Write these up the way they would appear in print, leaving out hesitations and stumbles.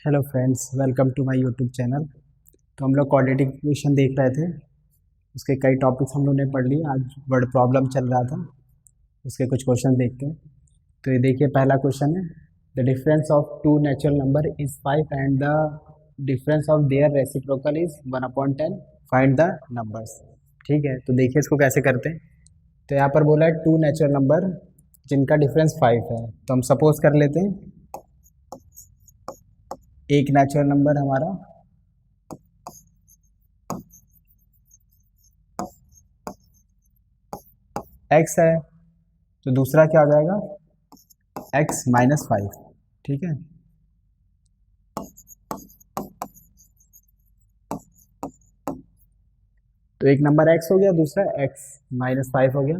Hello friends, welcome to my YouTube channel. तो हम लोग क्वाड्रेटिक इक्वेशन देख रहे थे। उसके कई टॉपिक्स हम लोग ने पढ़ लिए। आज वर्ड प्रॉब्लम चल रहा था, उसके कुछ क्वेश्चन देखते हैं। तो ये देखिए, पहला क्वेश्चन है, the difference of two natural number is 5 and the difference of their reciprocal is 1/10। Find the numbers. ठीक है, तो देखिए इसको कैसे करते हैं। तो यहाँ पर बोला है टू नेचुरल नंबर जिनका डिफरेंस 5 है। तो हम सपोज कर लेते हैं एक नेचुरल नंबर हमारा x है, तो दूसरा क्या हो जाएगा x-5। ठीक है, तो एक नंबर x हो गया, दूसरा x-5 हो गया।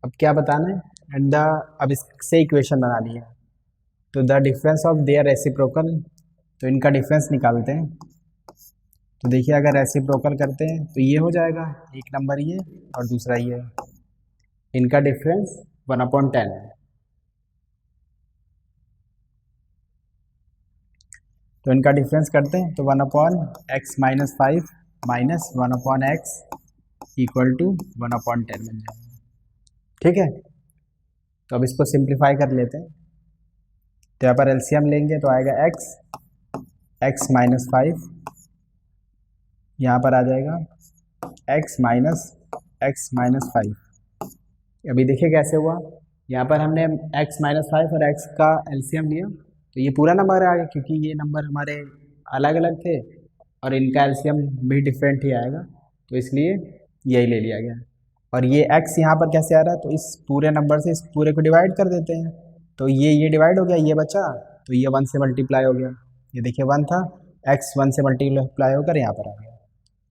अब क्या बताना है, एंड द, अब इससे इक्वेशन बनानी है। तो the difference of their reciprocal, तो इनका डिफरेंस निकालते हैं। तो देखिए, अगर रेसिप्रोकल करते हैं तो ये हो जाएगा, एक नंबर ये और दूसरा ये। इनका डिफरेंस 1/10 है। तो इनका डिफरेंस करते हैं, तो 1/x-5 minus 1/x equal to 1/10 बन जाएगा। ठीक है, तो अब इसको सिंप्लीफाई कर लेते हैं। तो यहाँ पर एलसीएम लेंगे तो आएगा x-5, यहाँ पर आ जाएगा x-5। अभी देखिए कैसे हुआ। यहाँ पर हमने x-5 और x का एलसीएम लिया, तो ये पूरा नंबर आ गया, क्योंकि ये नंबर हमारे अलग अलग थे और इनका एलसीएम भी डिफरेंट ही आएगा, तो इसलिए यही ले लिया गया। और ये x यहाँ पर कैसे आ रहा है, तो इस पूरे नंबर से इस पूरे को डिवाइड कर देते हैं। तो ये डिवाइड हो गया, ये बचा, तो ये 1 से मल्टीप्लाई हो गया। ये देखिए 1 था, x 1 से मल्टीप्लाई होकर यहाँ पर आ गया।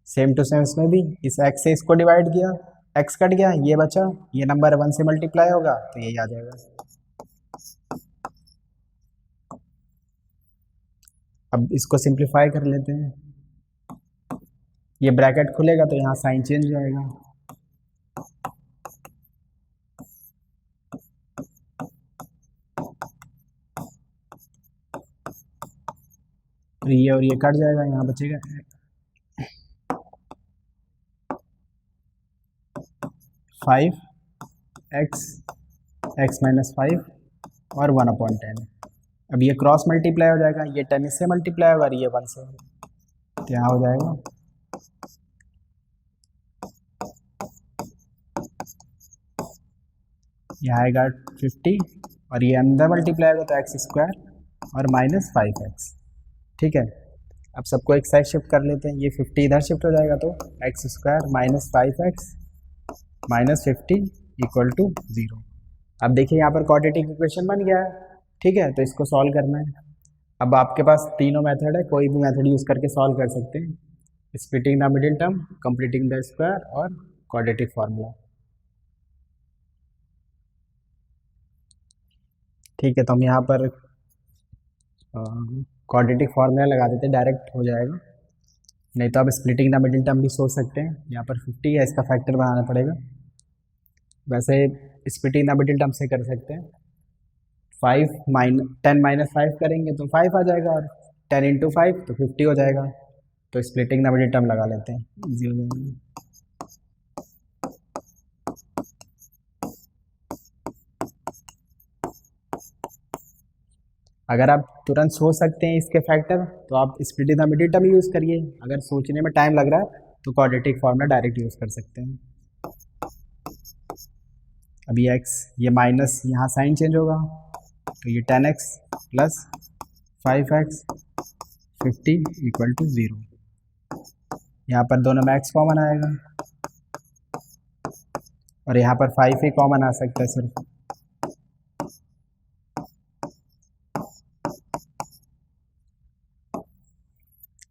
सेम टू सेम इसमें भी इस x से इसको डिवाइड किया, x कट गया, ये बचा, ये नंबर 1 से मल्टीप्लाई होगा तो यही आ जाएगा। अब इसको सिंप्लीफाई कर लेते हैं। ये ब्रैकेट खुलेगा तो यहाँ साइन चेंज हो जाएगा। तो ये और ये कट जाएगा, यहाँ बचेगा फाइव x-5 और 1/10। अब ये क्रॉस मल्टीप्लाई हो जाएगा, ये 10 इससे मल्टीप्लाई होगा और ये 1 से, तो यहाँ हो जाएगा यहाँ आएगा 50 और ये अंदर मल्टीप्लाई होगा तो x² और -5x। ठीक है, अब सबको एक साइड शिफ्ट कर लेते हैं। ये 50 इधर शिफ्ट हो जाएगा तो x² -5x -50 इक्वल टू 0। अब देखिए यहाँ पर क्वाड्रेटिक इक्वेशन बन गया है। ठीक है, तो इसको सॉल्व करना है। अब आपके पास तीनों मेथड है, कोई भी मेथड यूज़ करके सॉल्व कर सकते हैं। Splitting the middle term, completing the square और क्वाड्रेटिक फार्मूला। ठीक है, तो हम यहाँ पर क्वाड्रेटिक फार्मूला लगा देते हैं, डायरेक्ट हो जाएगा। नहीं तो आप स्प्लिटिंग द मिडिल टर्म भी सोच सकते हैं। यहाँ पर 50 है, इसका फैक्टर बनाना पड़ेगा। वैसे स्प्लिटिंग द मिडिल टर्म से कर सकते हैं। 10 - 5 करेंगे तो 5 आ जाएगा, और 10 × 5 तो 50 हो जाएगा। तो स्प्लिटिंग द मिडिल टर्म लगा लेते हैं, इजी हो जाएगा। अगर आप तुरंत सोच सकते हैं इसके फैक्टर, तो आप splitting the middle term use करिए। अगर सोचने में टाइम लग रहा है तो क्वाड्रेटिक फार्मूला डायरेक्ट यूज़ कर सकते हैं। अभी x, ये माइनस यहाँ साइन चेंज होगा, तो ये 10x plus 5x 50 equal to 0। यहाँ पर दोनों में x कॉमन आएगा और यहाँ पर 5 ही कॉमन आ सकता है सिर्फ।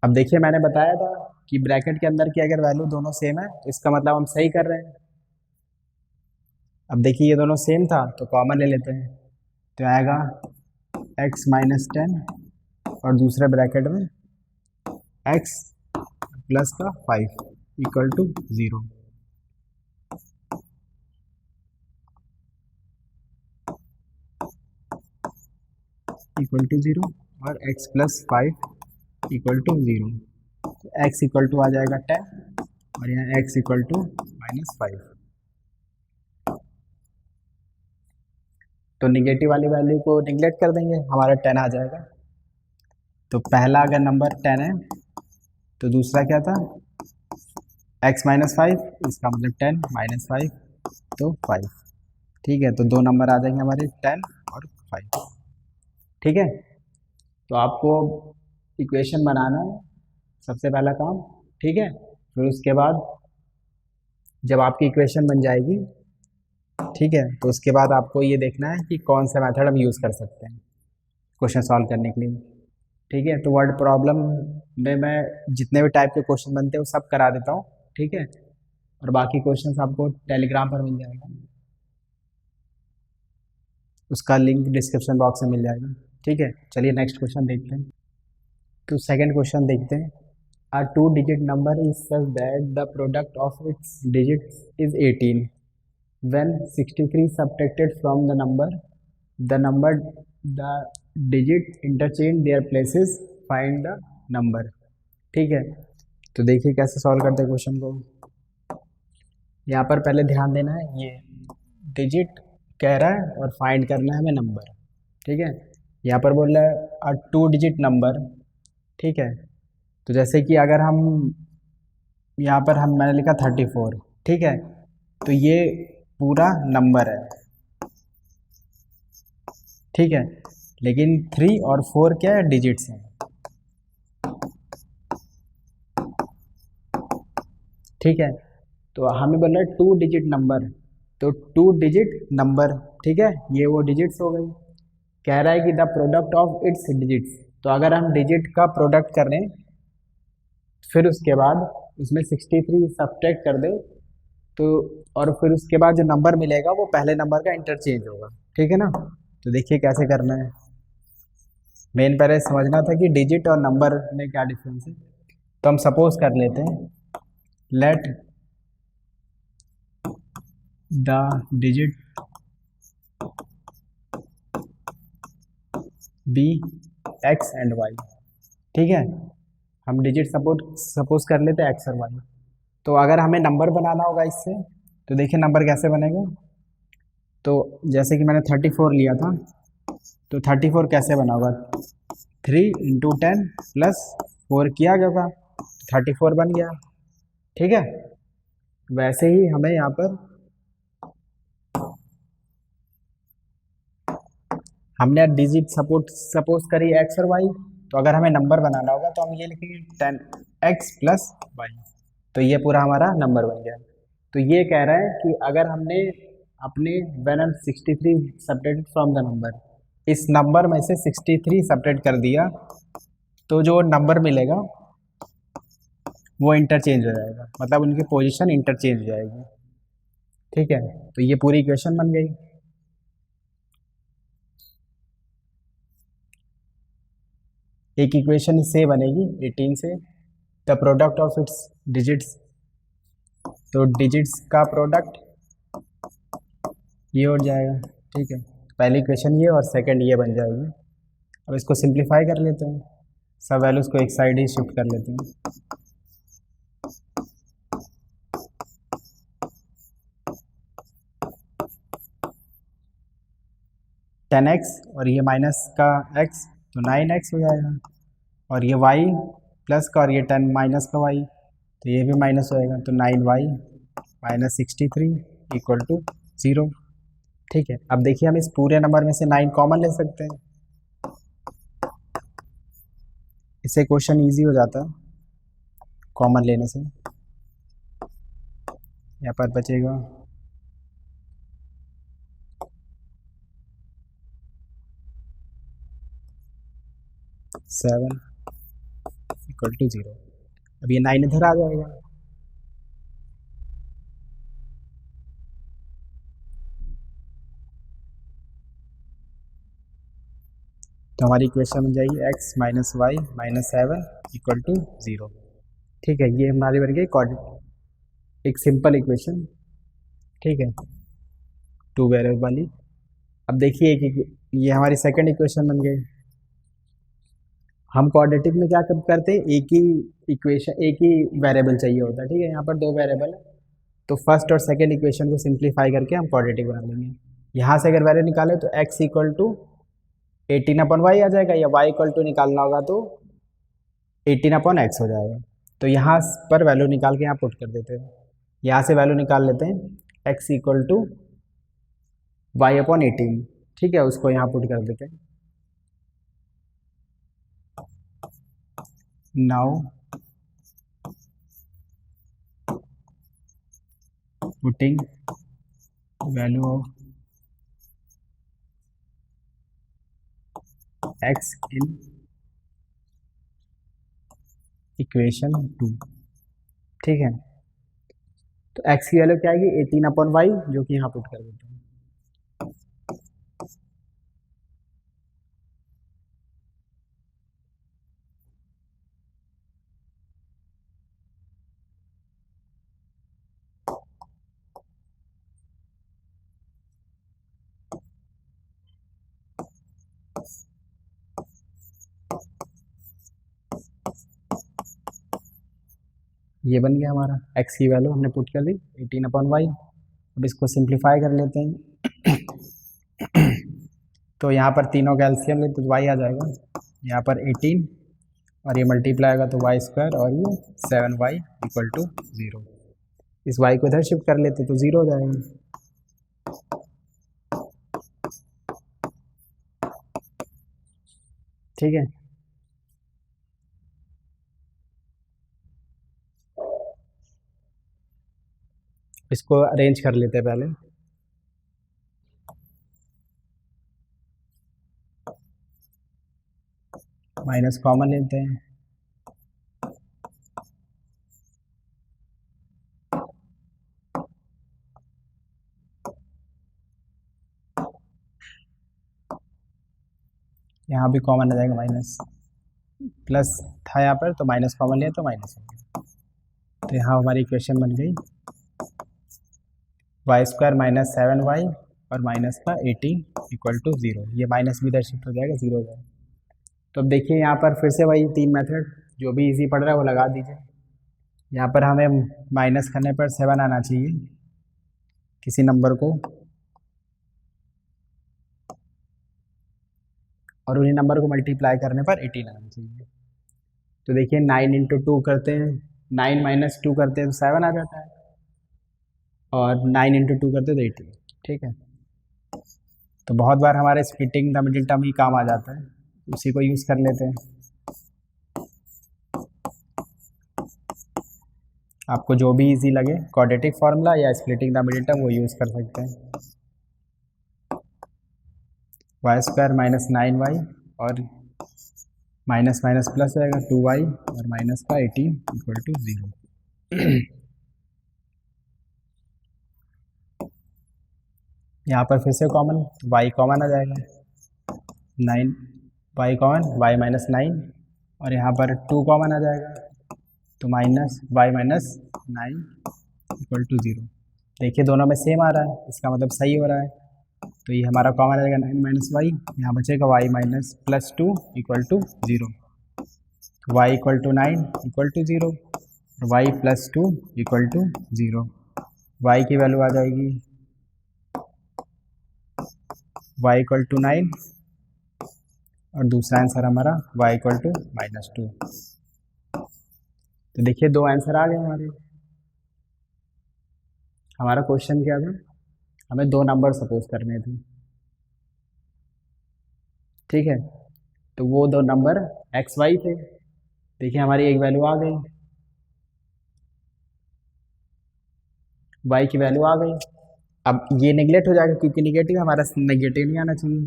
अब देखिए, मैंने बताया था कि ब्रैकेट के अंदर की अगर वैल्यू दोनों सेम है तो इसका मतलब हम सही कर रहे हैं। अब देखिए, ये दोनों सेम था तो कॉमन ले लेते हैं, तो आएगा x-10 और दूसरे ब्रैकेट में x प्लस का 5 इक्वल टू 0। इक्वल टू 0 और x प्लस 5 इक्वल टू 0, तो x इक्वल टू आ जाएगा 10 और यहाँ x इक्वल टू -5। तो निगेटिव वाली वैल्यू को निगलेक्ट कर देंगे, हमारा 10 आ जाएगा। तो पहला अगर नंबर 10 है तो दूसरा क्या था x -5, इसका मतलब 10 -5 तो 5। ठीक है, तो दो नंबर आ जाएंगे हमारे 10 और 5। ठीक है, तो आपको इक्वेशन बनाना है सबसे पहला काम। ठीक है, फिर उसके बाद जब आपकी इक्वेशन बन जाएगी, ठीक है, तो उसके बाद आपको ये देखना है कि कौन सा मेथड हम यूज़ कर सकते हैं क्वेश्चन सॉल्व करने के लिए। ठीक है, तो वर्ड प्रॉब्लम में मैं जितने भी टाइप के क्वेश्चन बनते हैं वो सब करा देता हूँ। ठीक है, और बाकी क्वेश्चंस आपको टेलीग्राम पर मिल जाएगा, उसका लिंक डिस्क्रिप्शन बॉक्स में मिल जाएगा। ठीक है, चलिए नेक्स्ट क्वेश्चन देखते हैं। तो सेकंड क्वेश्चन देखते हैं। A two-digit number is such that the product of its digits is 18. When 63 subtracted from the number the digit interchange their places, find the number। ठीक है, तो देखिए कैसे सॉल्व करते हैं क्वेश्चन को। यहाँ पर पहले ध्यान देना है, ये डिजिट कह रहा है और फाइंड करना है हमें नंबर। ठीक है, यहाँ पर बोल रहा है अ टू डिजिट नंबर। ठीक है, तो जैसे कि अगर हम यहाँ पर मैंने लिखा 34। ठीक है, तो ये पूरा नंबर है। ठीक है, लेकिन 3 और 4 क्या है, डिजिट्स हैं। ठीक है, तो हमें बोल रहा है टू डिजिट नंबर, तो टू डिजिट नंबर। ठीक है, ये वो डिजिट्स हो गई। कह रहा है कि the product of its digits, तो अगर हम डिजिट का प्रोडक्ट कर रहे हैं फिर उसके बाद उसमें 63 सब्ट्रैक्ट कर दे तो, और फिर उसके बाद जो नंबर मिलेगा वो पहले नंबर का इंटरचेंज होगा। ठीक है ना, तो देखिए कैसे करना है। मेन पहले समझना था कि डिजिट और नंबर में क्या डिफरेंस है। तो हम सपोज कर लेते हैं, let the digit be X and Y. ठीक है, हम डिजिट सपोज कर लेते हैं एक्स और वाई। तो अगर हमें नंबर बनाना होगा इससे, तो देखिए नंबर कैसे बनेगा। तो जैसे कि मैंने 34 लिया था, तो 34 कैसे बना होगा, 3 × 10 + 4 किया होगा, 34 बन गया। ठीक है, वैसे ही हमें यहाँ पर हमने डिजिट सपोज करी एक्स और वाई, तो अगर हमें नंबर बनाना होगा तो हम ये लिखेंगे 10x + y, तो ये पूरा हमारा नंबर बन गया। तो ये कह रहा है कि अगर हमने अपने when 63 subtracted from the number, इस नंबर में से 63 सब्ट्रैक्ट कर दिया तो जो नंबर मिलेगा वो इंटरचेंज हो जाएगा, मतलब उनकी पोजीशन इंटरचेंज हो जाएगी। ठीक है, तो ये पूरी इक्वेशन बन गई। एक इक्वेशन इससे बनेगी 18 से, the product of its digits, तो डिजिट्स का प्रोडक्ट ये हो जाएगा। ठीक है, पहली इक्वेशन ये और सेकंड ये बन जाएगी। अब इसको सिंप्लीफाई कर लेते हैं, सब वैल्यूज को एक साइड ही शिफ्ट कर लेते हैं। (10x) और ये माइनस का x, तो 9x हो जाएगा, और ये y प्लस का और ये 10 माइनस का y, तो ये भी माइनस हो जाएगा, तो 9y - 63 = 0। ठीक है, अब देखिए हम इस पूरे नंबर में से 9 कॉमन ले सकते हैं, इससे क्वेश्चन इजी हो जाता है कॉमन लेने से। यहाँ पर बचेगा 7 = 0। अब ये 9 इधर आ जाएगा, तो हमारी इक्वेशन बन जाएगी x - y - 7 = 0। ठीक है, ये हमारी बन गई एक सिंपल इक्वेशन। ठीक है, टू वेरिएबल वाली। अब देखिए ये हमारी सेकंड इक्वेशन बन गई। हम क्वाड्रेटिक में क्या करते हैं, एक ही इक्वेशन, एक ही वेरिएबल चाहिए होता है, ठीक है। यहाँ पर दो वेरिएबल है, तो फर्स्ट और सेकेंड इक्वेशन को सिंप्लीफाई करके हम क्वाड्रेटिक बना लेंगे। यहाँ से अगर वैल्यू निकाले तो x इक्वल टू 18/y आ जाएगा, या y इक्वल टू निकालना होगा तो 18/x हो जाएगा। तो यहाँ पर वैल्यू निकाल के यहाँ पुट कर देते हैं। यहाँ से वैल्यू निकाल लेते हैं, x इक्वल टू y/18, ठीक है, उसको यहाँ पुट कर देते हैं। Now putting value of x in equation 2, ठीक है। तो x की वैल्यू क्या आएगी, 18/y, जो कि यहाँ पुट कर देते हैं। ये बन गया हमारा, x की वैल्यू हमने पुट कर दी 18/y। अब इसको सिंप्लीफाई कर लेते हैं। तो यहाँ पर तीनों का एलसीएम लेते तो y आ जाएगा, यहाँ पर 18 और ये मल्टीप्लाई होगा तो y² और ये 7y इक्वल टू 0। इस y को इधर शिफ्ट कर लेते तो 0 हो जाएगा। ठीक है, इसको अरेंज कर लेते हैं पहले। माइनस कॉमन लेते हैं, यहाँ भी कॉमन आ जाएगा माइनस, प्लस था यहाँ पर तो माइनस कॉमन लिया तो माइनस हो गया। तो यहाँ हमारी इक्वेशन बन गई y² माइनस 7y और माइनस का 18 इक्वल टू 0। ये माइनस भी इधर शिफ्ट हो जाएगा, 0 हो जाएगा। तो अब देखिए यहाँ पर फिर से वही 3 मेथड, जो भी इजी पड़ रहा है वो लगा दीजिए। यहाँ पर हमें माइनस करने पर 7 आना चाहिए किसी नंबर को, और उन्हीं नंबर को मल्टीप्लाई करने पर 18 आना चाहिए। तो देखिए 9 इंटू 2 करते हैं, 9 माइनस 2 करते हैं तो 7 आ जाता है, और 9 इंटू 2 करते हैं तो 18, ठीक है। तो बहुत बार हमारे स्प्लिटिंग द मिडिल टर्म ही काम आ जाता है, उसी को यूज़ कर लेते हैं। आपको जो भी इजी लगे, क्वाड्रेटिक फार्मूला या स्प्लिटिंग द मिडिल टर्म, वो यूज़ कर सकते हैं। y² माइनस 9y और माइनस माइनस प्लस रहेगा 2y और माइनस का 18 इक्वल टू 0। यहाँ पर फिर से कॉमन, y कॉमन आ जाएगा, 9 y कॉमन, y माइनस 9, और यहाँ पर 2 कॉमन आ जाएगा तो minus y minus 9 equal to 0। देखिए दोनों में सेम आ रहा है, इसका मतलब सही हो रहा है। तो ये हमारा कॉमन आ जाएगा 9 माइनस वाई, यहाँ बचेगा y minus plus 2 equal to 0। y equal to 9 equal to 0, y plus 2 equal to 0। y की वैल्यू आ जाएगी y इक्वल टू 9, और दूसरा आंसर हमारा y इक्वल टू माइनस 2। तो देखिए दो आंसर आ गए हमारे। हमारा क्वेश्चन क्या था, हमें दो नंबर सपोज करने थे, ठीक है। तो वो दो नंबर एक्स वाई थे। देखिए हमारी एक वैल्यू आ गई, वाई की वैल्यू आ गई। अब ये नेगलेक्ट हो जाएगा क्योंकि निगेटिव, हमारा नेगेटिव नहीं आना चाहिए।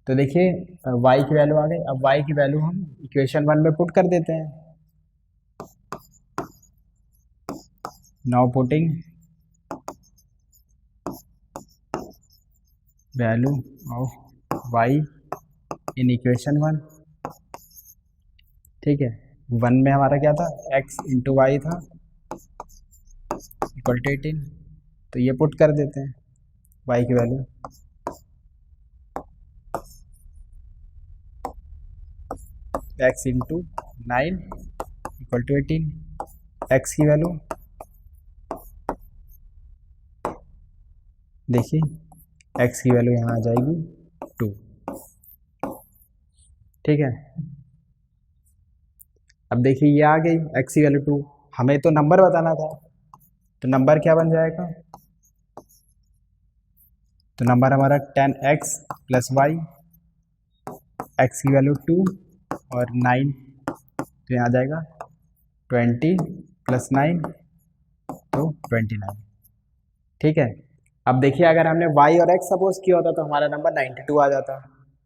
तो देखिए वाई की वैल्यू आ गई। अब वाई की वैल्यू हम इक्वेशन 1 में पुट कर देते हैं। Now putting value of Y in equation 1, ठीक है। 1 में हमारा क्या था, x इंटू वाई था इक्वल टू 18। तो ये पुट कर देते हैं y की value. X into 9 equal to 18। X की वैल्यू देखिए, एक्स की वैल्यू यहाँ आ जाएगी 2। ठीक है, अब देखिए ये आ गई एक्स की वैल्यू 2। हमें तो नंबर बताना था, तो नंबर क्या बन जाएगा? तो नंबर हमारा 10x प्लस वाई, एक्स की वैल्यू 2 और 9, तो यहाँ आ जाएगा 20 प्लस 9 तो 29। ठीक है, अब देखिए अगर हमने y और x सपोज किया होता तो हमारा नंबर 92 आ जाता।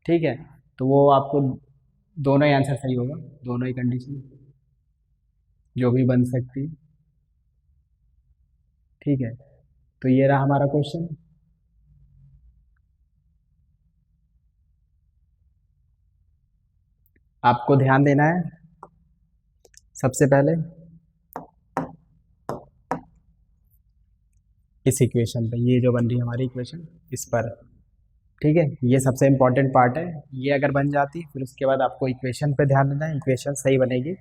ठीक है, तो वो आपको दोनों ही आंसर सही होगा, दोनों ही कंडीशन जो भी बन सकती है। ठीक है, तो ये रहा हमारा क्वेश्चन। आपको ध्यान देना है सबसे पहले इस इक्वेशन पे, ये जो बन रही है हमारी इक्वेशन इस पर। ठीक है, ये सबसे इम्पोर्टेंट पार्ट है। ये अगर बन जाती फिर उसके बाद आपको इक्वेशन पे ध्यान देना है, इक्वेशन सही बनेगी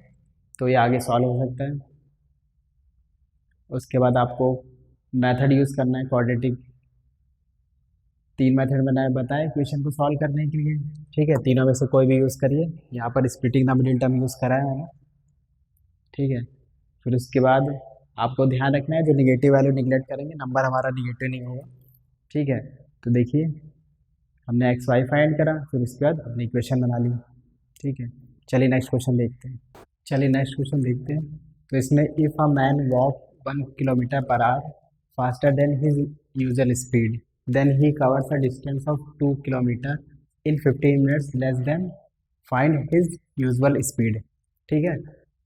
तो ये आगे सॉल्व हो सकता है। उसके बाद आपको मेथड यूज़ करना है क्वाड्रेटिक, 3 मेथड बनाए बताए इक्वेशन को सॉल्व करने के लिए। ठीक है, तीनों में से कोई भी यूज़ करिए, यहाँ पर splitting the middle term use करा है मैंने। ठीक है, फिर उसके बाद आपको ध्यान रखना है जो निगेटिव वैल्यू निगलेक्ट करेंगे, नंबर हमारा निगेटिव नहीं होगा। ठीक है, तो देखिए हमने एक्स वाई फाइंड करा, फिर उसके बाद अपनी इक्वेशन बना ली। ठीक है, चलिए नेक्स्ट क्वेश्चन देखते हैं। चलिए नेक्स्ट क्वेश्चन देखते हैं। तो इसमें if a man walk 1 kilometre per hour faster than his usual speed then he covers a distance of 2 kilometre in 15 minutes less than find his usual speed. ठीक है,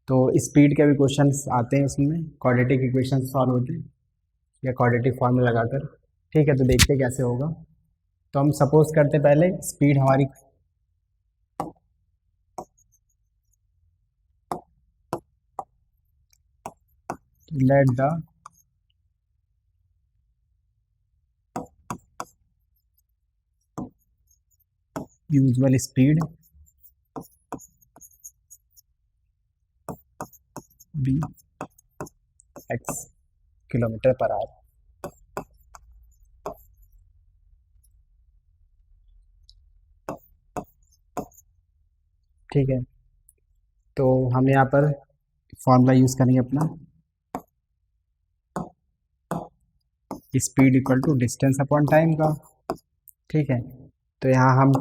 तो स्पीड के भी क्वेश्चंस आते हैं इसमें, क्वाड्रेटिक इक्वेशन सॉल्व होते हैं या क्वाड्रेटिक फॉर्मूला लगाकर। ठीक है, तो देखते हैं कैसे होगा। तो हम सपोज करते पहले स्पीड हमारी let the usual speed be X kilometre per hour. ठीक है, तो हम यहाँ पर फॉर्मूला यूज़ करेंगे अपना, speed equal to distance upon time का। ठीक है, तो यहाँ हम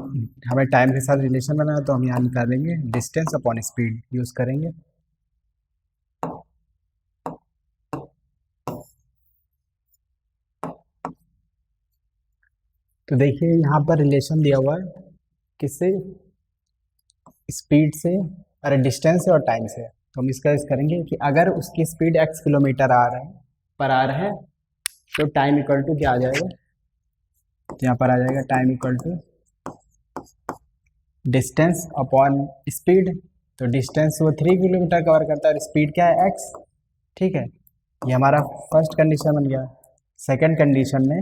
हमें टाइम के साथ रिलेशन बनाना, तो हम यहाँ निकालेंगे डिस्टेंस अपॉन स्पीड यूज़ करेंगे। तो देखिए यहाँ पर रिलेशन दिया हुआ है किससे? स्पीड से, अरे डिस्टेंस से और टाइम से। तो हम इसका यूज़ करेंगे कि अगर उसकी स्पीड x किलोमीटर आ रहा है पर आवर है तो टाइम इक्वल टू क्या आ जाएगा? तो यहाँ पर आ जाएगा time equal to distance upon speed. तो डिस्टेंस वो 3 किलोमीटर कवर करता है और स्पीड क्या है? x। ठीक है, ये हमारा फर्स्ट कंडीशन बन गया। सेकंड कंडीशन में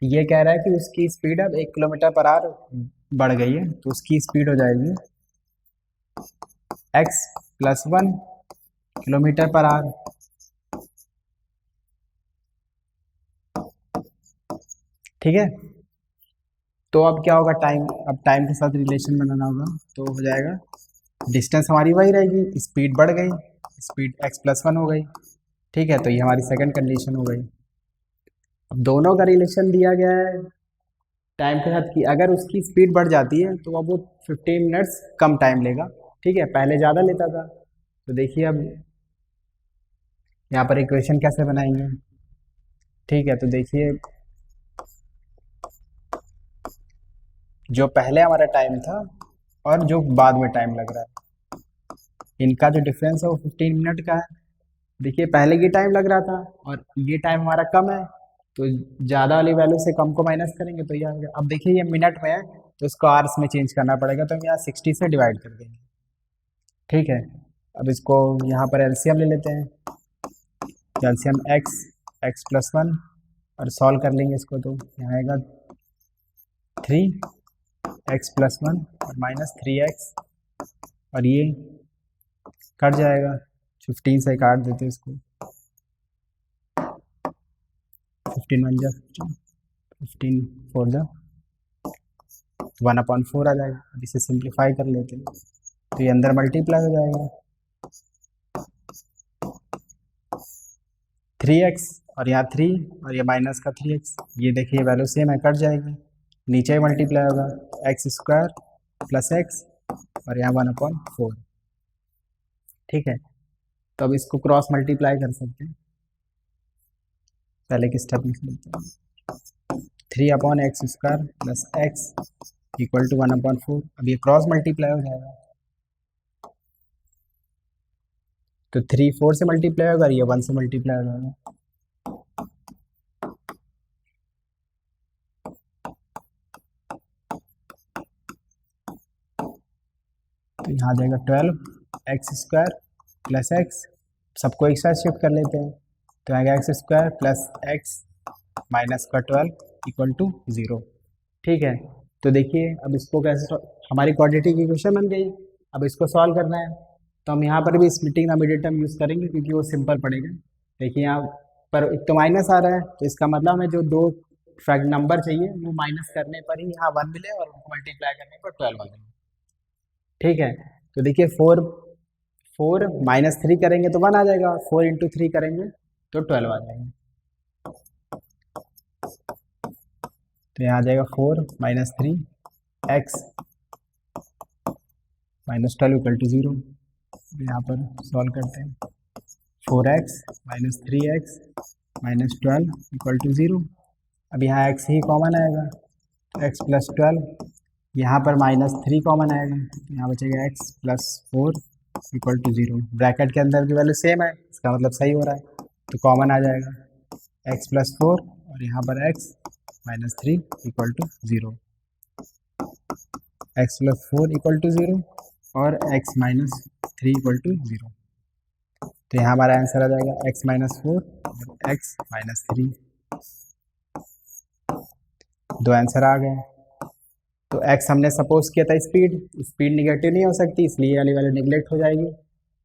ये कह रहा है कि उसकी स्पीड अब 1 किलोमीटर पर आवर बढ़ गई है, तो उसकी स्पीड हो जाएगी x plus 1 kilometre per hour. ठीक है, तो अब क्या होगा? टाइम, अब टाइम के साथ रिलेशन बनाना होगा, तो हो जाएगा डिस्टेंस हमारी वही रहेगी, स्पीड बढ़ गई, स्पीड x प्लस 1 हो गई। ठीक है, तो ये हमारी सेकंड कंडीशन हो गई। अब दोनों का रिलेशन दिया गया है टाइम के साथ कि अगर उसकी स्पीड बढ़ जाती है तो अब वो 15 मिनट्स कम टाइम लेगा। ठीक है, पहले ज़्यादा लेता था। तो देखिए अब यहाँ पर इक्वेशन कैसे बनाएंगे? ठीक है, तो देखिए जो पहले हमारा टाइम था और जो बाद में टाइम लग रहा है, इनका जो डिफरेंस है वो 15 मिनट का है। देखिए पहले ये टाइम लग रहा था और ये टाइम हमारा कम है, तो ज़्यादा वाली वैल्यू से कम को माइनस करेंगे तो ये आ गया। अब देखिए ये मिनट में है तो इसको आवर्स में चेंज करना पड़ेगा, तो हम यहाँ 60 से डिवाइड कर देंगे। ठीक है, अब इसको यहाँ पर एलसीएम ले लेते हैं, एलसीएम एक्स प्लस 1 और सॉल्व कर लेंगे इसको, तो यहाँ आएगा 3x प्लस 1 और माइनस 3x और ये कट जाएगा, 15 से काट देते हैं इसको, 15 1 जा 15 4 जा 1/4 आ जाएगा। अब इसे सिंप्लीफाई कर लेते हैं तो ये अंदर मल्टीप्लाई हो जाएगा, 3x और यहाँ 3 और ये माइनस का 3x, ये देखिए वैल्यू सेम है, कट जाएगी, नीचे मल्टीप्लाई होगा x² + x और यहाँ 1/4। ठीक है, तो अब इसको क्रॉस मल्टीप्लाई कर सकते हैं, पहले की स्टेप लिख लेते हैं, 3/x² + x = 1/4। अब ये क्रॉस मल्टीप्लाई हो जाएगा तो 3 4 से मल्टीप्लाई होगा, ये 1 से मल्टीप्लाई हो जाएगा। तो यहाँ आ जाएगा 12x² + x, सबको एक साथ शिफ्ट कर लेते हैं तो आएगा x² + x -12 = 0। ठीक है, तो देखिए अब इसको कैसे हमारी क्वाड्रेटिक इक्वेशन बन गई। अब इसको सॉल्व करना है तो हम यहाँ पर भी splitting the middle term use करेंगे क्योंकि वो सिंपल पड़ेगा। देखिए यहाँ पर एक तो माइनस आ रहा है तो इसका मतलब हमें जो दो फैक्ट नंबर चाहिए वो माइनस करने पर ही यहाँ 1 मिले और उनको मल्टीप्लाई करने पर 12 मिले। ठीक है, तो देखिए 4 -3 करेंगे तो 1 आ जाएगा, 4 × 3 करेंगे तो 12 आ जाएगा। तो यहाँ आ जाएगा 4 - 3 x -12 = 0। यहाँ पर सॉल्व करते हैं, 4x - 3x -12 = 0। अब यहाँ x ही कॉमन आएगा, x + 12, यहाँ पर -3 कॉमन आएगा, यहाँ बचेगा x + 4 = 0। ब्रैकेट के अंदर की वैल्यू सेम है, इसका मतलब सही हो रहा है, तो कॉमन आ जाएगा x + 4 और यहाँ पर x -3 = 0, x + 4 = 0 और x -3 = 0। तो यहाँ हमारा आंसर आ जाएगा x - 4 और x -3, दो आंसर आ गए। तो x हमने सपोज किया था स्पीड, स्पीड निगेटिव नहीं हो सकती इसलिए ये वाली वैल्यू निगलेक्ट हो जाएगी,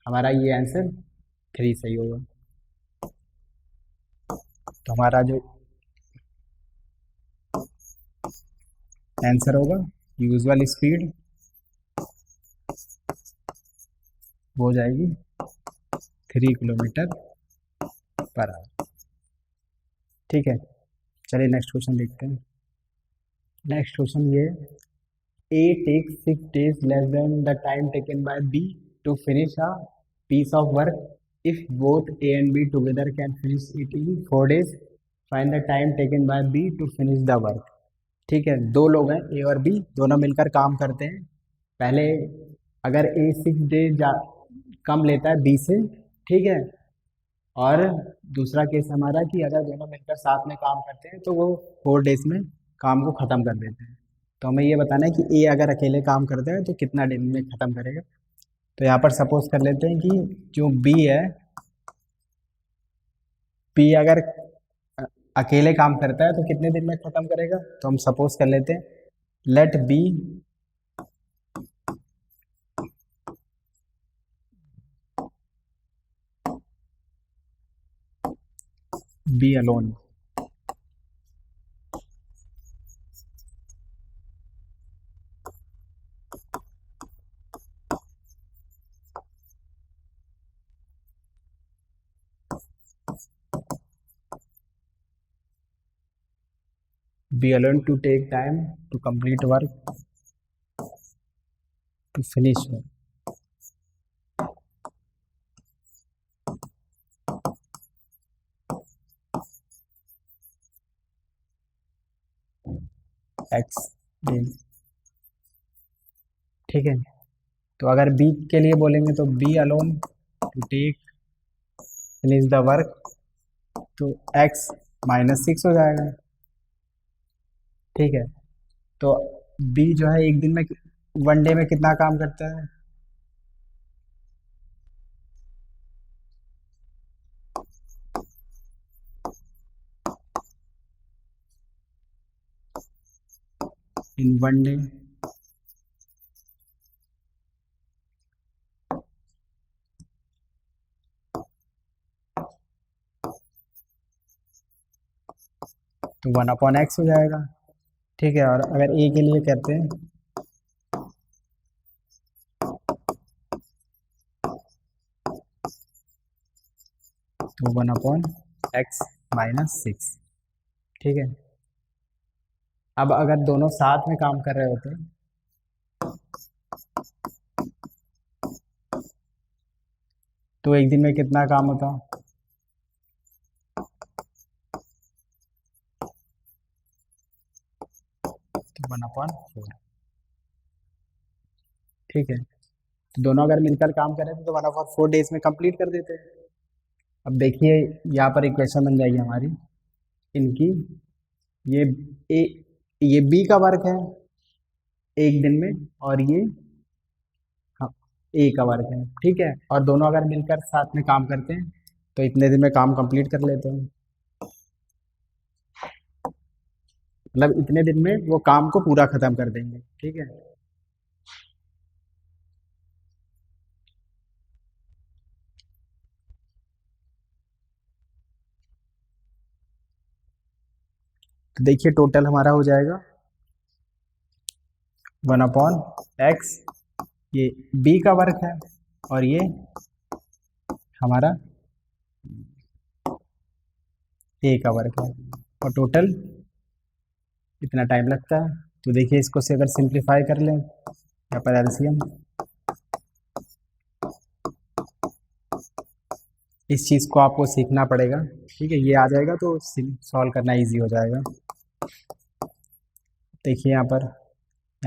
हमारा ये आंसर 3 सही होगा। तो हमारा जो आंसर होगा यूजुअल स्पीड वो हो जाएगी 3 km/h। ठीक है, चलिए नेक्स्ट क्वेश्चन देखते हैं। नेक्स्ट क्वेश्चन ये A takes 6 days less than the time taken by B to finish a piece of work. If both A and B together can finish it in 4 days, find the time taken by B to finish the work. ठीक है, दो लोग हैं A और B, दोनों मिलकर काम करते हैं। पहले अगर A 6 डेज कम लेता है B से, ठीक है, और दूसरा केस हमारा कि अगर दोनों मिलकर साथ में काम करते हैं तो वो 4 डेज में काम को ख़त्म कर देते हैं। तो हमें ये बताना है कि ए अगर अकेले काम करते हैं तो कितना दिन में ख़त्म करेगा। तो यहाँ पर सपोज कर लेते हैं कि जो बी है, बी अगर अकेले काम करता है तो कितने दिन में ख़त्म करेगा। तो हम सपोज कर लेते हैं let be alone. Be alone to take time to complete work to finish work. X दिन। ठीक है, तो अगर बी के लिए बोलेंगे तो be alone to take finish the work, तो x -6 हो जाएगा। ठीक है, तो बी जो है एक दिन में 1 डे में कितना काम करता है। इन 1 डे तो 1/x हो जाएगा। ठीक है, और अगर a के लिए करते हैं तो 1/x-6। ठीक है, अब अगर दोनों साथ में काम कर रहे होते हैं तो एक दिन में कितना काम होता? तो 1/4। ठीक है, तो दोनों अगर मिलकर काम कर रहे थे तो 1/4 डेज में कंप्लीट कर देते हैं। अब देखिए यहाँ पर इक्वेशन बन जाएगी हमारी इनकी, ये ए ये बी का वर्क है एक दिन में, और ये हाँ ए का वर्क है। ठीक है, और दोनों अगर मिलकर साथ में काम करते हैं तो इतने दिन में काम कंप्लीट कर लेते हैं। मतलब इतने दिन में वो काम को पूरा खत्म कर देंगे। ठीक है, तो देखिए टोटल हमारा हो जाएगा 1/x, ये बी का वर्क है और ये हमारा ए का वर्क है, और टोटल इतना टाइम लगता है। तो देखिए इसको से अगर सिंप्लीफाई कर लें, यहाँ पर एलसीएम, इस चीज़ को आपको सीखना पड़ेगा। ठीक है, ये आ जाएगा तो सॉल्व करना इजी हो जाएगा। देखिए यहाँ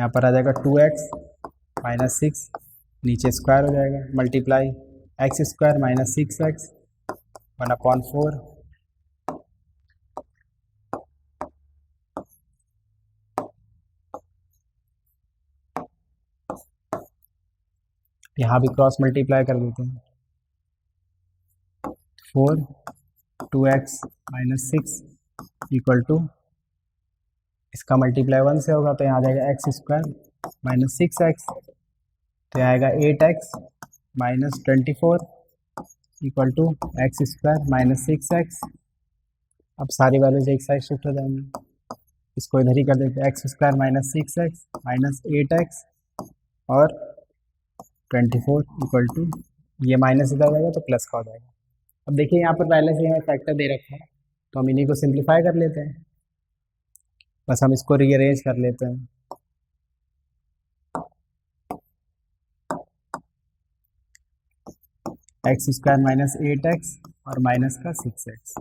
पर आ जाएगा 2x-6, नीचे स्क्वायर हो जाएगा, मल्टीप्लाई x² - 6x 1/4। यहाँ भी क्रॉस मल्टीप्लाई कर देते हैं, 4 2x-6 इक्वल टू, इसका मल्टीप्लाई 1 से होगा तो यहाँ आ जाएगा x² - 6x, तो यहाँ आएगा 8x-24 equal to x² - 6x। अब सारी वैल्यूज एक साइड शिफ्ट हो जाएंगी, इसको इधर ही कर देते हैं, x² - 6x माइनस 8x और 24 इक्वल टू, ये माइनस इधर जाएगा तो प्लस का हो जाएगा। अब देखिए यहाँ पर पहले से हमें फैक्टर दे रखा है तो हम इन्हीं को सिंप्लीफाई कर लेते हैं, बस हम इसको रीअरेंज कर लेते हैं। x² - 8x और माइनस का 6x,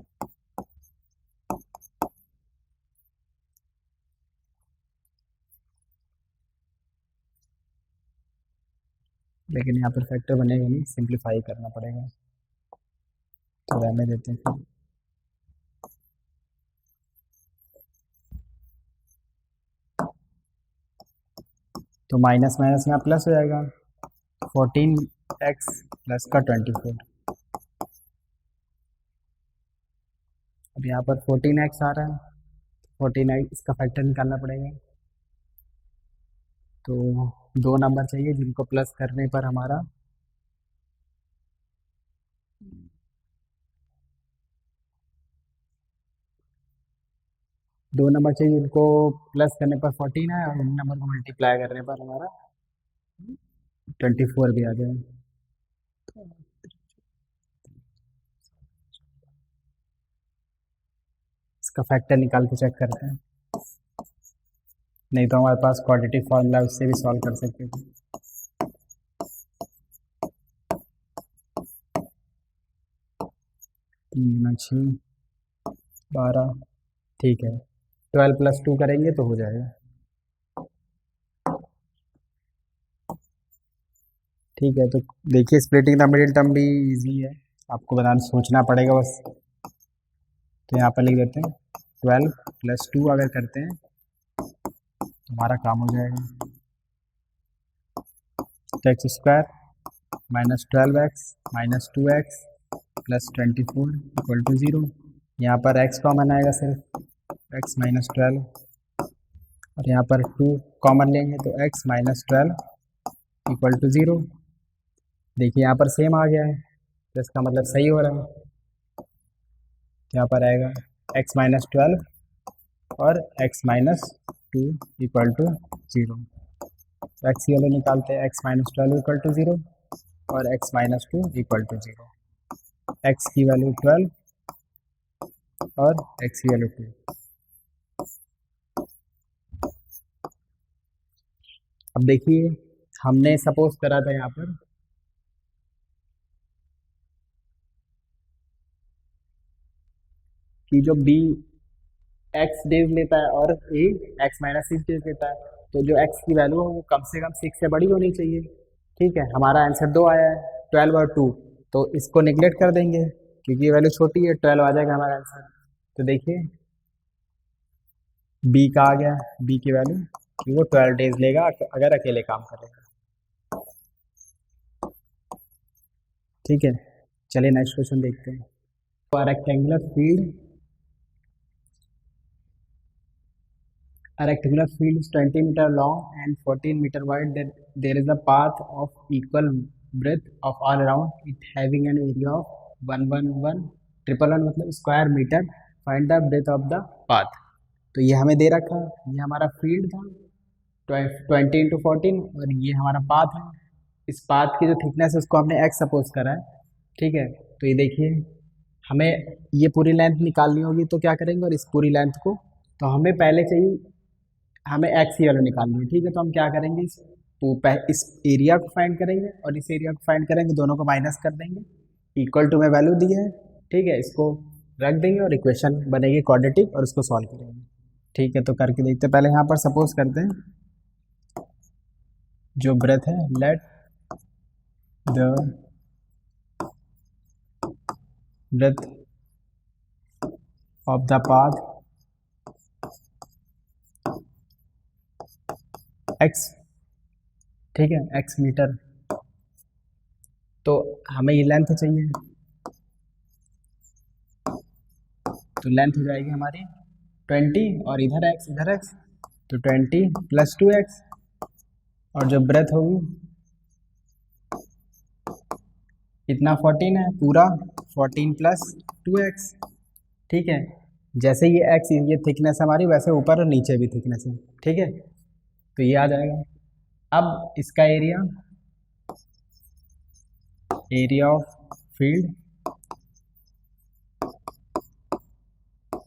लेकिन यहाँ पर फैक्टर बनेगा नहीं, सिंप्लीफाई करना पड़ेगा, तो रहने देते हैं फिर। तो माइनस माइनस यहाँ प्लस हो जाएगा, 14x प्लस का 24। अब यहाँ पर 14x आ रहा है, 14x इसका फैक्टर निकालना पड़ेगा। तो दो नंबर चाहिए जिनको प्लस करने पर हमारा दो नंबर चाहिए जिनको प्लस करने पर 14 है और उन नंबर को मल्टीप्लाई करने पर हमारा 24 भी आ जाए। इसका फैक्टर निकाल के चेक करते हैं, नहीं तो हमारे पास क्वाड्रेटिक फार्मूला उससे भी सॉल्व कर सकते थे। 3 × 6 12, ठीक है, 12 + 2 करेंगे तो हो जाएगा। ठीक है, तो देखिए स्प्लिटिंग द मिडिल टर्म भी इजी है, आपको बनाना सोचना पड़ेगा बस। तो यहाँ पर लिख देते हैं 12 + 2 अगर करते हैं तो हमारा काम हो जाएगा। तो x² - 12x - 2x + 24 equal to 0। यहाँ पर x कॉमन आएगा सिर्फ, x - 12, और यहाँ पर 2 कॉमन लेंगे तो x - 12 इक्वल टू 0। देखिए यहाँ पर सेम आ गया है तो इसका मतलब सही हो रहा है। तो यहाँ पर आएगा x - 12 और x-2 इक्वल टू 0। एक्स की वैल्यू निकालते हैं, x-12 इक्वल टू 0 और x-2 इक्वल टू 0। x की वैल्यू 12 और x की वैल्यू 2। अब देखिए हमने सपोज करा था यहाँ पर कि जो b x डेज लेता है और a x-6 डेज लेता है, तो जो x की वैल्यू है वो कम से कम 6 से बड़ी होनी चाहिए। ठीक है, हमारा आंसर 2 आया है, 12 और 2, तो इसको निगलेक्ट कर देंगे क्योंकि ये वैल्यू छोटी है, 12 आ जाएगा हमारा आंसर। तो देखिए b का आ गया, b की वैल्यू कि वो 12 डेज लेगा अगर अकेले काम करेगा। ठीक है, चलिए नेक्स्ट क्वेश्चन देखते हैं। Rectangular field A rectangular field is 20 meter long and 14 meter wide. There is a path of equal breadth of all around it having an area of 111 मतलब square metre. Find the breadth of the path. तो ये हमें दे रखा, ये हमारा field था 20 × 14 और ये हमारा पाथ है। इस पाथ की जो थिकनेस है उसको हमने x सपोज करा है। ठीक है, तो ये देखिए हमें ये पूरी लेंथ निकालनी होगी, तो क्या करेंगे, और इस पूरी लेंथ को, तो हमें पहले चाहिए, हमें एक्स की वैल्यू निकालनी है। ठीक है, तो हम क्या करेंगे, इस एरिया को फाइंड करेंगे और इस एरिया को फाइंड करेंगे, दोनों को माइनस कर देंगे। इक्वल टू में वैल्यू दी है, ठीक है, इसको रख देंगे और इक्वेशन बनेगी क्वाड्रेटिक और उसको सॉल्व करेंगे। ठीक है, तो करके देखते हैं। पहले यहाँ पर सपोज करते हैं जो ब्रेथ है, let the breadth of the path x। ठीक है, x मीटर, तो हमें ये लेंथ चाहिए, तो लेंथ हो जाएगी हमारी 20 और इधर x, तो 20 + 2x और जो ब्रेथ होगी इतना 14 है पूरा, 14 + 2x। ठीक है, जैसे ये x ये थिकनेस हमारी, वैसे ऊपर और नीचे भी थिकनेस है। ठीक है, तो ये आ जाएगा। अब इसका एरिया ऑफ फील्ड,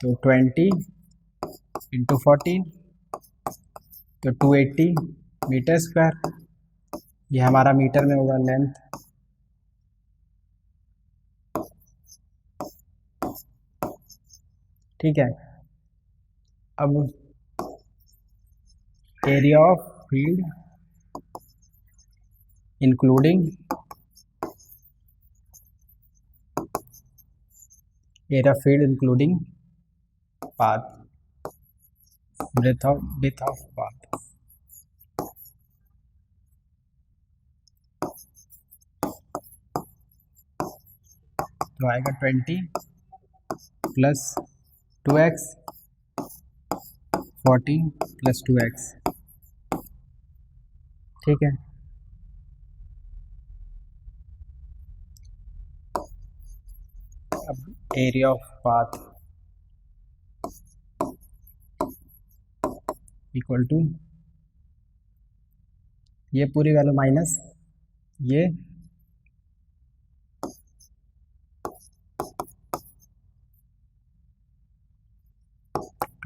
तो 20 × 14 तो 280 मीटर स्क्वायर, ये हमारा मीटर में होगा लेंथ। ठीक है, अब area of field including path, breadth of path. तो आएगा 20 + 2x 14 + 2x। ठीक है, अब area of path equal to ये पूरी वैल्यू माइनस ये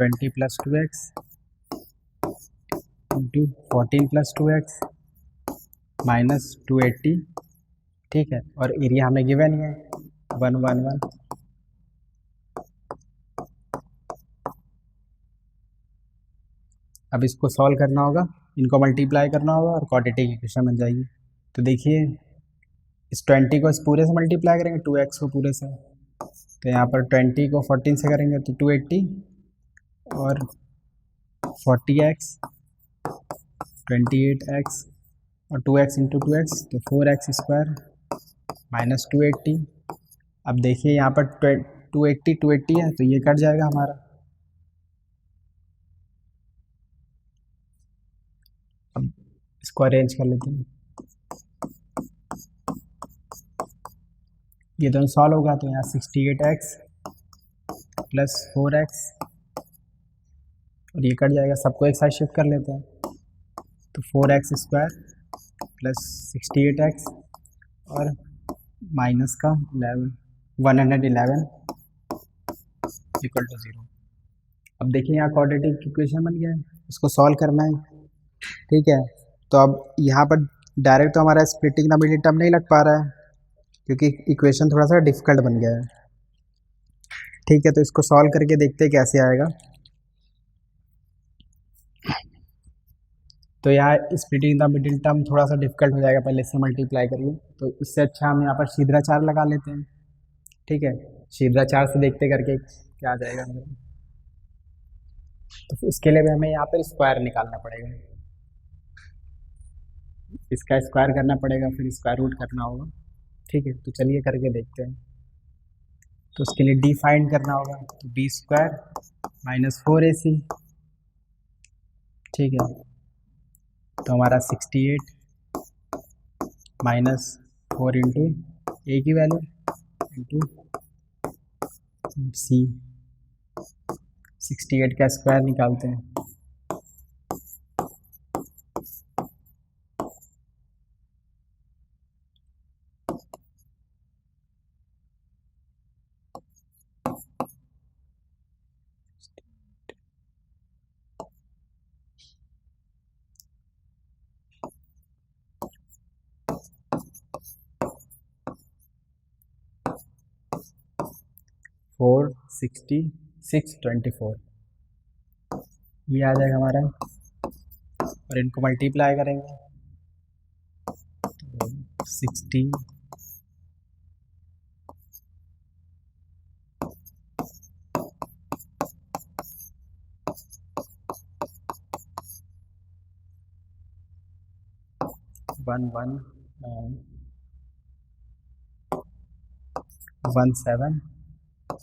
20 + 2x × 14 + 2x - 280। ठीक है, और एरिया हमें गिवन है 111। अब इसको सॉल्व करना होगा, इनको मल्टीप्लाई करना होगा और क्वाड्रेटिक इक्वेशन बन जाएगी। तो देखिए इस 20 को इस पूरे से मल्टीप्लाई करेंगे, 2x को पूरे से, तो यहाँ पर 20 को 14 से करेंगे तो 280 और 40x 28x और 2x × 2x तो 4x² - 280। अब देखिए यहाँ पर 280 है तो ये कट जाएगा हमारा। अब इसको अरेंज कर लेते हैं, ये दोनों सॉल्व होगा तो यहाँ 68x + 4x और ये कट जाएगा, सबको एक साइड शिफ्ट कर लेते हैं। तो 4x² प्लस 68x और माइनस का 111 इक्वल टू 0। अब देखिए यहाँ क्वाड्रेटिक इक्वेशन बन गया है, इसको सॉल्व करना है। ठीक है, तो अब यहाँ पर डायरेक्ट तो हमारा स्प्लिटिंग द मिडिल टर्म नहीं लग पा रहा है क्योंकि इक्वेशन थोड़ा सा डिफिकल्ट बन गया है। ठीक है, तो इसको सॉल्व करके देखते हैं कैसे आएगा। तो यहाँ स्प्लिटिंग द मिडिल टर्म थोड़ा सा डिफिकल्ट हो जाएगा, पहले से मल्टीप्लाई करिए, तो इससे अच्छा हम यहाँ पर सीधा 4 लगा लेते हैं। ठीक है, सीधा 4 से देखते करके क्या आ जाएगा हमें। तो इसके लिए भी हमें यहाँ पर स्क्वायर निकालना पड़ेगा, इसका स्क्वायर करना पड़ेगा, फिर स्क्वायर रूट करना होगा। ठीक है, तो चलिए करके देखते हैं। तो उसके लिए डी फाइंड करना होगा, तो b² माइनस 4ac। ठीक है, तो हमारा 68 माइनस 4 इंटू ए की वैल्यू इंटू सी। 68 का स्क्वायर निकालते हैं, फोर 6624 ये आ जाएगा हमारा, और इनको मल्टीप्लाई करेंगे तो 60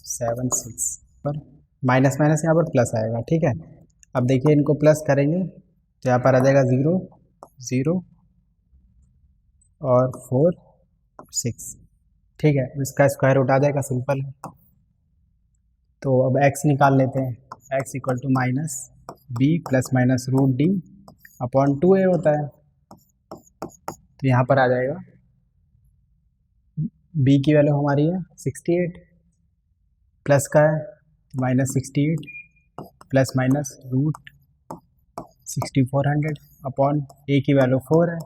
1776 पर माइनस माइनस यहाँ पर प्लस आएगा। ठीक है, अब देखिए इनको प्लस करेंगे तो यहाँ पर आ जाएगा 0 0 और 4 6। ठीक है, इसका स्क्वायर रूट आ जाएगा, सिंपल है। तो अब x निकाल लेते हैं, x equal to minus b plus minus root d upon 2a होता है। तो यहाँ पर आ जाएगा b की वैल्यू हमारी है 68 प्लस का है minus 68 plus minus root 6400 upon a की वैल्यू 4 है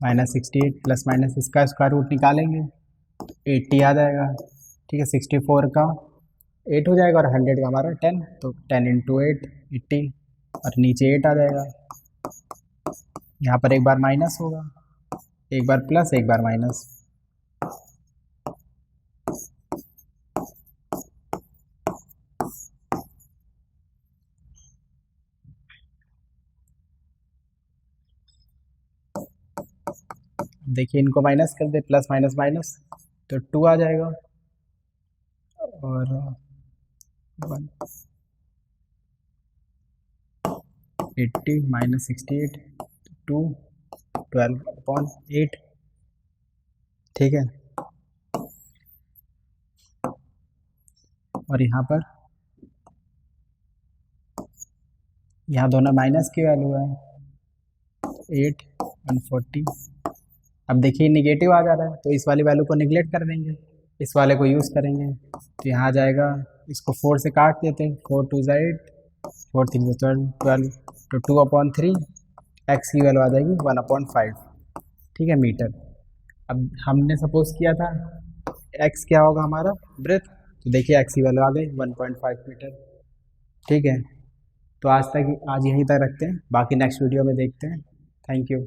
माइनस 68 प्लस माइनस इसका स्क्वायर रूट निकालेंगे तो 80 आ जाएगा। ठीक है, 64 का 8 हो जाएगा और 100 का हमारा 10, तो 10 इंटू 8 80 और नीचे 8 आ जाएगा। यहाँ पर एक बार माइनस होगा, एक बार प्लस, एक बार माइनस। देखिए इनको माइनस कर दे, प्लस माइनस माइनस तो 2 आ जाएगा और 80 माइनस 68 2 12 अपॉन 8। ठीक है, और यहाँ पर यहाँ दोनों माइनस की वैल्यू है 8 140। अब देखिए निगेटिव आ जा रहा है तो इस वाली वैल्यू को निगलेक्ट कर देंगे, इस वाले को यूज़ करेंगे। तो यहाँ आ जाएगा, इसको 4 से काट देते हैं, 4 2 8 4 3 12 तो 2/3 x की वैल्यू आ जाएगी 1/5। ठीक है, मीटर। अब हमने सपोज किया था x क्या होगा हमारा ब्रेथ, तो देखिए x की वैल्यू आ गई 1.5 मीटर। ठीक है, तो आज यहीं तक रखते हैं, बाकी नेक्स्ट वीडियो में देखते हैं। Thank you.